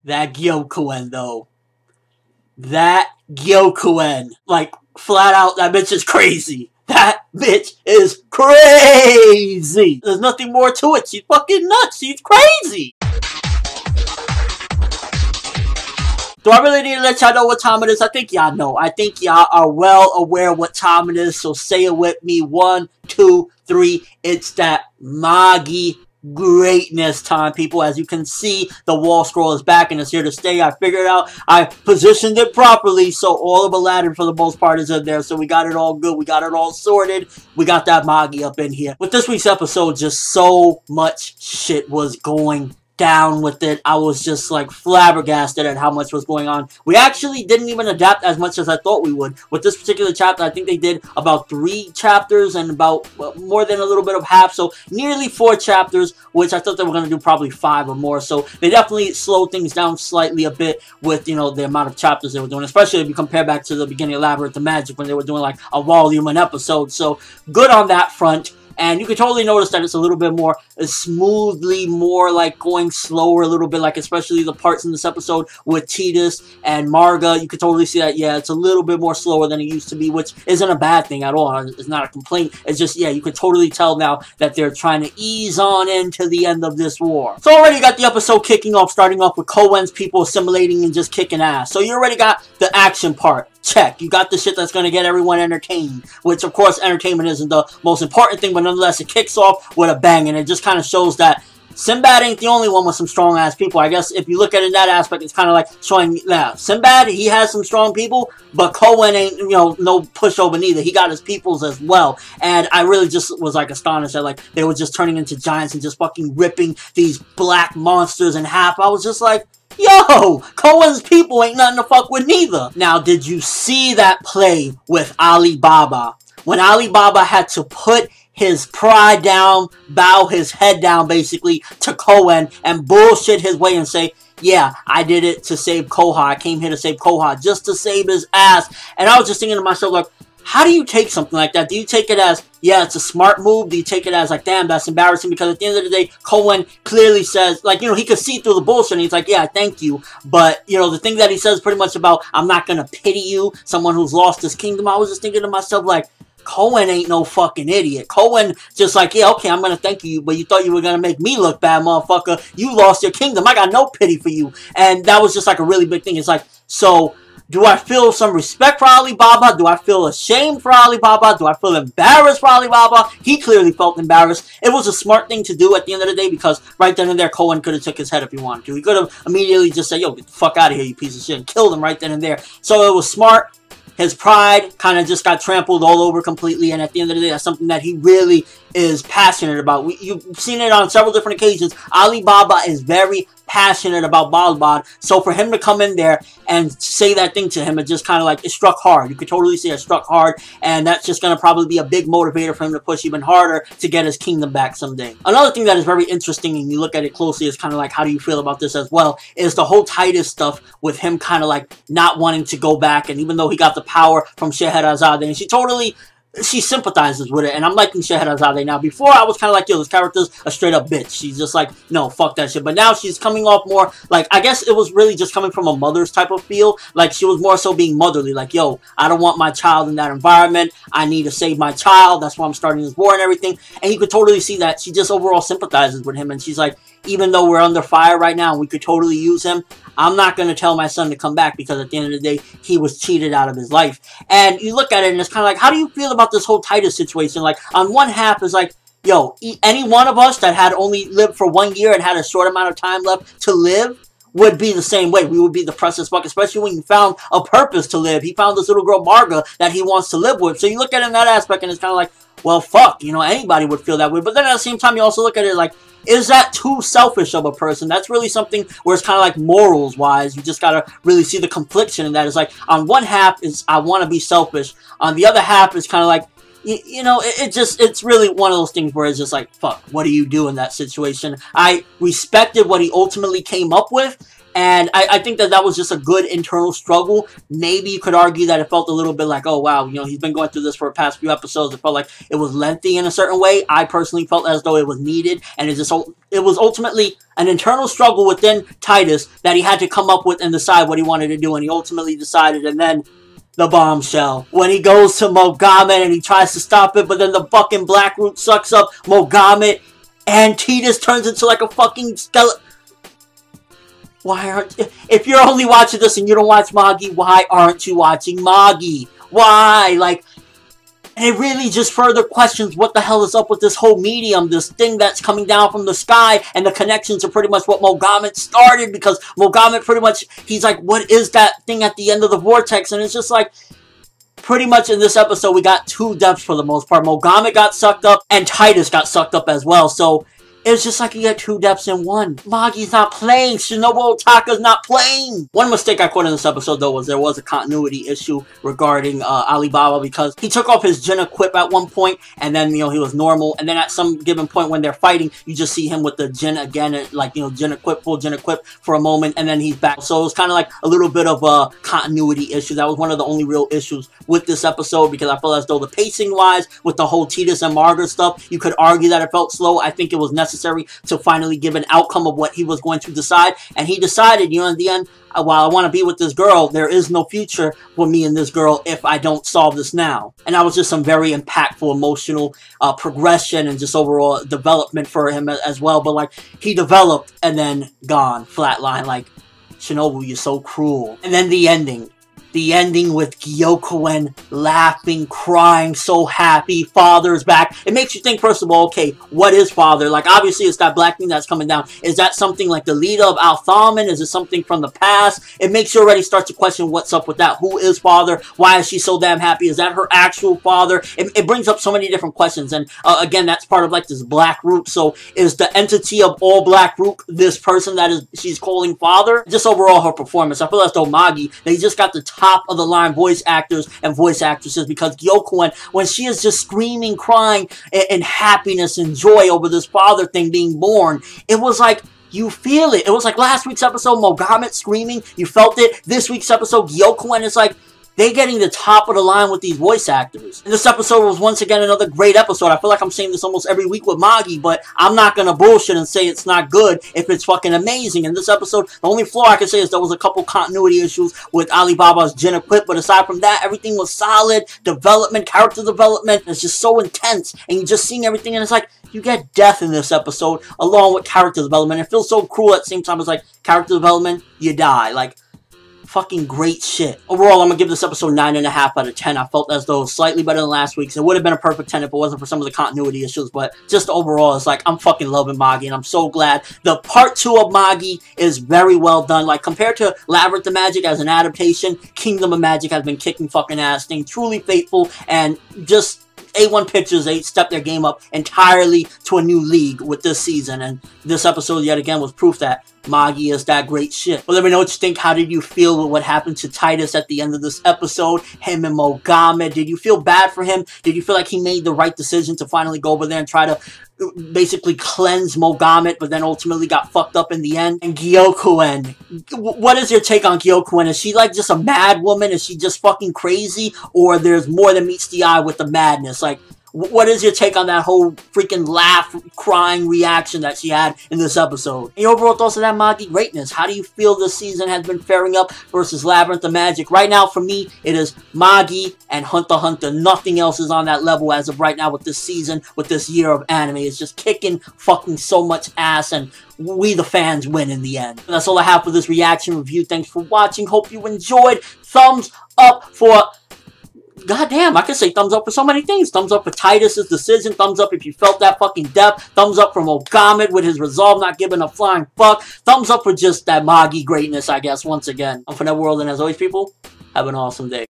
That Gyokuen, though. That Gyokuen. Like, flat out, that bitch is crazy. That bitch is crazy. There's nothing more to it. She's fucking nuts. She's crazy. Do I really need to let y'all know what time it is? I think y'all know. I think y'all are well aware what time it is. So say it with me. 1, 2, 3. It's that Magi greatness time, people. As you can see, the wall scroll is back and it's here to stay. I figured out, I positioned it properly, so all of Aladdin for the most part is in there. So we got it all good. We got it all sorted. We got that Magi up in here. With this week's episode, just so much shit was going down with it. I was just like flabbergasted at how much was going on. We actually didn't even adapt as much as I thought we would. With this particular chapter, I think they did about 3 chapters and about more than a little bit of half, so nearly 4 chapters, which I thought they were going to do probably 5 or more. So they definitely slowed things down slightly a bit with, you know, the amount of chapters they were doing, especially if you compare back to the beginning of Labyrinth of Magic when they were doing like a volume an episode. So good on that front. And you can totally notice that it's a little bit more smoothly, more like going slower a little bit, like especially the parts in this episode with Tidus and Marga. You can totally see that, yeah, it's a little bit more slower than it used to be, which isn't a bad thing at all. It's not a complaint. It's just, yeah, you can totally tell now that they're trying to ease on into the end of this war. So already you got the episode kicking off, starting off with Kouen's people assimilating and just kicking ass. So you already got the action part. Check. You got the shit that's going to get everyone entertained, which of course entertainment isn't the most important thing, but nonetheless it kicks off with a bang, and it just kind of shows that Sinbad ain't the only one with some strong ass people. I guess if you look at it in that aspect, it's kind of like showing that Sinbad, he has some strong people, but Kouen ain't, you know, no pushover neither. He got his peoples as well. And I really just was like astonished that like they were just turning into giants and just fucking ripping these black monsters in half. I was just like, yo, Kouen's people ain't nothing to fuck with neither. Now, did you see that play with Alibaba? When Alibaba had to put his pride down, bow his head down basically to Kouen and bullshit his way and say, yeah, I did it to save Koha. I came here to save Koha, just to save his ass. And I was just thinking to myself, like, how do you take something like that? Do you take it as, yeah, it's a smart move? Do you take it as, like, damn, that's embarrassing? Because at the end of the day, Kouen clearly says, like, you know, he could see through the bullshit, and he's like, yeah, thank you. But, you know, the thing that he says pretty much about, I'm not going to pity you, someone who's lost his kingdom, I was just thinking to myself, like, Kouen ain't no fucking idiot. Kouen just like, yeah, okay, I'm going to thank you, but you thought you were going to make me look bad, motherfucker. You lost your kingdom. I got no pity for you. And that was just like a really big thing. It's like, so do I feel some respect for Alibaba? Do I feel ashamed for Alibaba? Do I feel embarrassed for Alibaba? He clearly felt embarrassed. It was a smart thing to do at the end of the day, because right then and there, Kouen could have took his head if he wanted to. He could have immediately just said, yo, get the fuck out of here, you piece of shit, and killed him right then and there. So it was smart. His pride kind of just got trampled all over completely, and at the end of the day, that's something that he really is passionate about. You've seen it on several different occasions. Alibaba is very passionate about Balbad, so for him to come in there and say that thing to him, it just kind of like, it struck hard. You could totally see it struck hard, and that's just going to probably be a big motivator for him to push even harder to get his kingdom back someday. Another thing that is very interesting, and you look at it closely, is kind of like, how do you feel about this as well, is the whole Tidus stuff with him kind of like not wanting to go back, and even though he got the power from Scheherazade, and she sympathizes with it, and I'm liking Scheherazade now. Before, I was kind of like, yo, this character's a straight-up bitch. She's just like, no, fuck that shit. But now she's coming off more, like, I guess it was really just coming from a mother's type of feel. Like, she was more so being motherly. Like, yo, I don't want my child in that environment. I need to save my child. That's why I'm starting this war and everything. And you could totally see that she just overall sympathizes with him. And she's like, even though we're under fire right now and we could totally use him, I'm not going to tell my son to come back, because at the end of the day, he was cheated out of his life. And you look at it and it's kind of like, how do you feel about this whole Tidus situation? Like, on one half is like, yo, any one of us that had only lived for 1 year and had a short amount of time left to live would be the same way. We would be depressed as fuck, especially when you found a purpose to live. He found this little girl, Marga, that he wants to live with. So you look at it in that aspect and it's kind of like, well, fuck, you know, anybody would feel that way. But then at the same time, you also look at it like, is that too selfish of a person? That's really something where it's kind of like morals-wise. You just gotta really see the confliction in that. It's like, on one half is, I want to be selfish. On the other half is kind of like, you know, it's really one of those things where it's just like, fuck, what do you do in that situation? I respected what he ultimately came up with, And I think that was just a good internal struggle. Maybe you could argue that it felt a little bit like, oh wow, you know, he's been going through this for the past few episodes. It felt like it was lengthy in a certain way. I personally felt as though it was needed, and it was ultimately an internal struggle within Titus that he had to come up with and decide what he wanted to do, and he ultimately decided. And then the bombshell, when he goes to Mogamet and he tries to stop it, but then the fucking Black Root sucks up Mogamet, and Titus turns into like a fucking skeleton. Why aren't... If you're only watching this and you don't watch Magi, why aren't you watching Magi? Why? Like, and it really just further questions what the hell is up with this whole medium, this thing that's coming down from the sky, and the connections are pretty much what Mogamet started, because Mogamet pretty much, he's like, what is that thing at the end of the vortex? And it's just like, pretty much in this episode, we got two deaths for the most part. Mogamet got sucked up, and Titus got sucked up as well, so... It's just like you get two deaths in one. Magi's not playing. Shinobu Otaka's not playing. One mistake I caught in this episode, though, was there was a continuity issue regarding Alibaba, because he took off his Jin equip at one point, and then, you know, he was normal. And then at some given point when they're fighting, you just see him with the Jin again, and, like, you know, Jin equip, full Jin equip for a moment, and then he's back. So it was kind of like a little bit of a continuity issue. That was one of the only real issues with this episode, because I feel as though the pacing-wise, with the whole Titus and Margaret stuff, you could argue that it felt slow. I think it was necessary to finally give an outcome of what he was going to decide, and he decided, you know, in the end, while I want to be with this girl, there is no future for me and this girl if I don't solve this now. And that was just some very impactful emotional progression and just overall development for him as well. But like, he developed and then gone, flatline, like, Shinobu, you're so cruel. And then the ending. The ending with Gyokuen laughing, crying, so happy, father's back. It makes you think, first of all, okay, what is father? Like, obviously, it's that black thing that's coming down. Is that something like the leader of Thamen? Is it something from the past? It makes you already start to question what's up with that. Who is father? Why is she so damn happy? Is that her actual father? It brings up so many different questions. And again, that's part of like this Black Root. So is the entity of all Black Root this person that is she's calling father? Just overall, her performance. I feel as though Magi, they just got the top of the line voice actors and voice actresses, because Gyokuen, when she is just screaming, crying in happiness and joy over this father thing being born, it was like, you feel it. It was like last week's episode, Mogamet screaming, you felt it. This week's episode, Gyokuen, is like, they getting the top of the line with these voice actors. And this episode was once again another great episode. I feel like I'm saying this almost every week with Magi, but I'm not gonna bullshit and say it's not good if it's fucking amazing. In this episode, the only flaw I can say is there was a couple continuity issues with Alibaba's Jin equip, but aside from that, everything was solid. Development, character development, it's just so intense, and you're just seeing everything, and it's like, you get death in this episode, along with character development. It feels so cruel at the same time. It's like, character development, you die. Like, fucking great shit. Overall, I'm gonna give this episode 9.5 out of 10. I felt as though it was slightly better than last week's. It would have been a perfect 10 if it wasn't for some of the continuity issues, but just overall, it's like, I'm fucking loving Magi, and I'm so glad. The part 2 of Magi is very well done. Like, compared to Labyrinth of Magic as an adaptation, Kingdom of Magic has been kicking fucking ass, staying truly faithful, and just A1 Pictures, they stepped their game up entirely to a new league with this season, and this episode yet again was proof that Magi is that great shit. But let me know what you think. How did you feel with what happened to Titus at the end of this episode? Him and Mogamet. Did you feel bad for him? Did you feel like he made the right decision to finally go over there and try to basically cleanse Mogamet, but then ultimately got fucked up in the end? And Gyokuen. What is your take on Gyokuen? Is she like just a mad woman? Is she just fucking crazy? Or there's more than meets the eye with the madness? Like, what is your take on that whole freaking laugh, crying reaction that she had in this episode? And your overall thoughts on that Magi greatness? How do you feel this season has been faring up versus Labyrinth of Magic? Right now, for me, it is Magi and Hunter x Hunter. Nothing else is on that level as of right now with this season, with this year of anime. It's just kicking fucking so much ass, and we the fans win in the end. And that's all I have for this reaction review. Thanks for watching. Hope you enjoyed. Thumbs up for... Goddamn, I can say thumbs up for so many things. Thumbs up for Titus's decision. Thumbs up if you felt that fucking depth. Thumbs up for Mogamet with his resolve, not giving a flying fuck. Thumbs up for just that Magi greatness, I guess, once again. I'm ForneverWorld, and as always, people, have an awesome day.